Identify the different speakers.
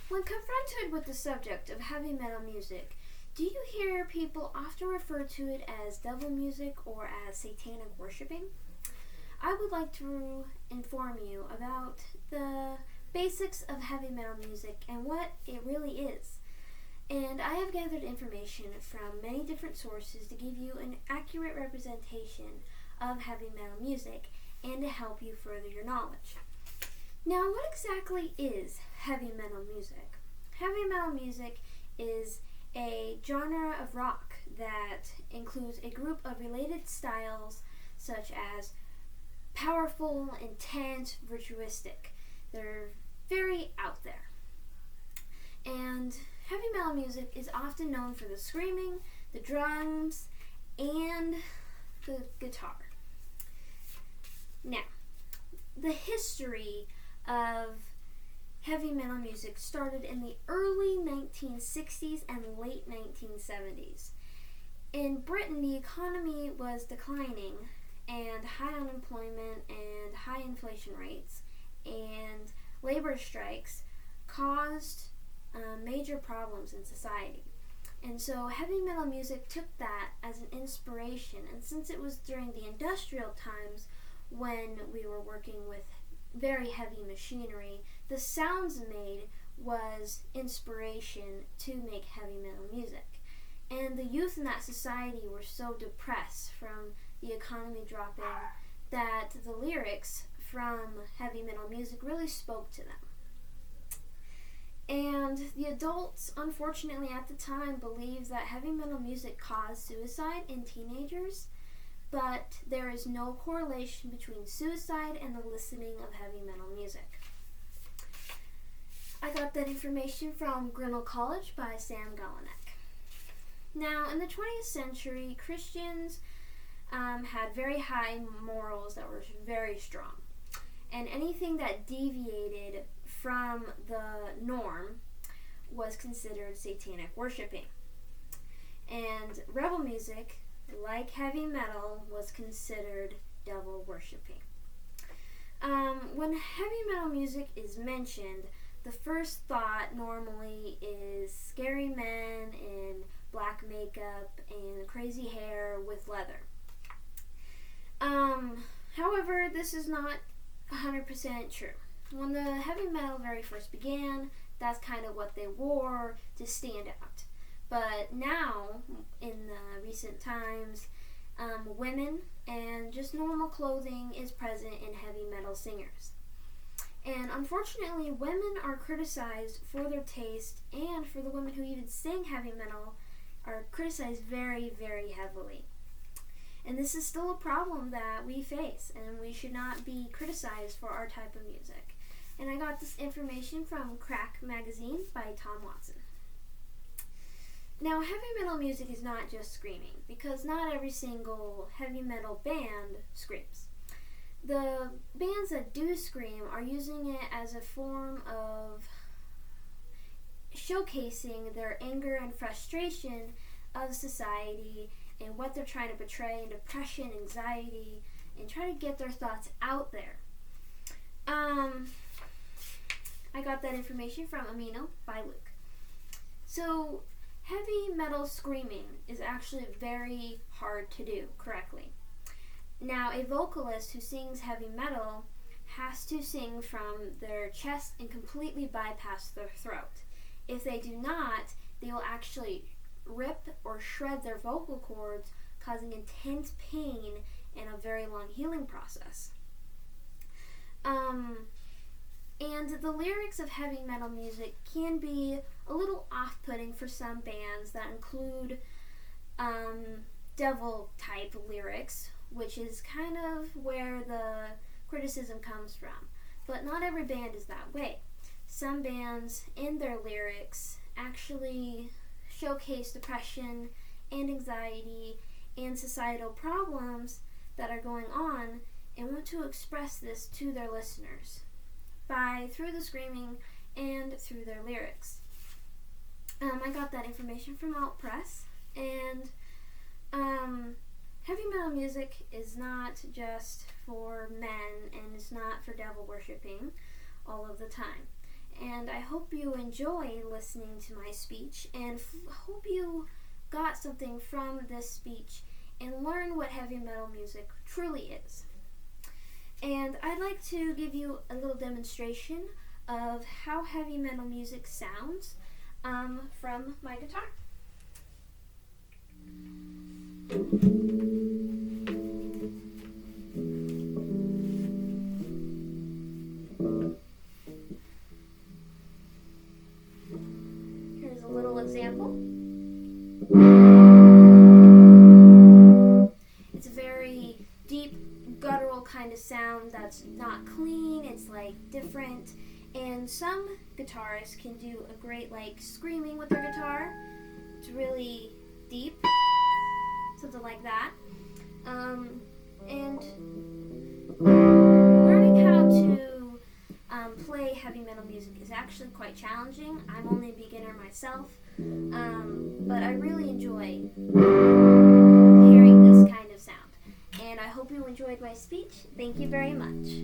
Speaker 1: When confronted with the subject of heavy metal music, do you hear people often refer to it as devil music or as satanic worshiping? I would like to inform you about the basics of heavy metal music and what it really is. And I have gathered information from many different sources to give you an accurate representation of heavy metal music and to help you further your knowledge. Now, what exactly is heavy metal music? Heavy metal music is a genre of rock that includes a group of related styles such as powerful, intense, virtuosic. They're very out there. And heavy metal music is often known for the screaming, the drums, and the guitar. Now, the history of heavy metal music started in the early 1960s and late 1970s. In Britain, the economy was declining, and high unemployment and high inflation rates and labor strikes caused major problems in society. And so heavy metal music took that as an inspiration, and since it was during the industrial times when we were working with very heavy machinery, the sounds made was inspiration to make heavy metal music. And the youth in that society were so depressed from the economy dropping that the lyrics from heavy metal music really spoke to them. And the adults, unfortunately at the time, believed that heavy metal music caused suicide in teenagers, but there is no correlation between suicide and the listening of heavy metal music. I got that information from Grinnell College by Sam Galanek. Now, in the 20th century, Christians had very high morals that were very strong, and anything that deviated from the norm was considered satanic worshiping. And rebel music, like heavy metal, was considered devil worshiping. When heavy metal music is mentioned, the first thought normally is scary men in black makeup and crazy hair with leather. However, this is not 100% true. When the heavy metal very first began, that's kind of what they wore to stand out. But now, in the recent times, women and just normal clothing is present in heavy metal singers. And unfortunately, women are criticized for their taste, and for the women who even sing heavy metal are criticized very, very heavily. And this is still a problem that we face, and we should not be criticized for our type of music. And I got this information from Crack Magazine by Tom Watson. Now, heavy metal music is not just screaming, because not every single heavy metal band screams. The bands that do scream are using it as a form of showcasing their anger and frustration of society and what they're trying to portray, and depression, anxiety, and try to get their thoughts out there. I got that information from Amino by Luke. So, heavy metal screaming is actually very hard to do correctly. Now, a vocalist who sings heavy metal has to sing from their chest and completely bypass their throat. If they do not, they will actually rip or shred their vocal cords, causing intense pain and a very long healing process. And the lyrics of heavy metal music can be a little off-putting for some bands that include devil-type lyrics, which is kind of where the criticism comes from. But not every band is that way. Some bands, in their lyrics, actually showcase depression and anxiety and societal problems that are going on and want to express this to their listeners through the screaming and through their lyrics. I got that information from Alt Press, and heavy metal music is not just for men, and it's not for devil worshipping all of the time. and I hope you enjoy listening to my speech, and hope you got something from this speech and learn what heavy metal music truly is. And I'd like to give you a little demonstration of how heavy metal music sounds from my guitar. Here's a little example. It's a very deep, guttural kind of sound that's not clean. It's like different. And some guitarists can do a great screaming with their guitar. It's really deep, something like that. And learning how to play heavy metal music is actually quite challenging. I'm only a beginner myself, but I really enjoy hearing this kind of sound. And I hope you enjoyed my speech. Thank you very much.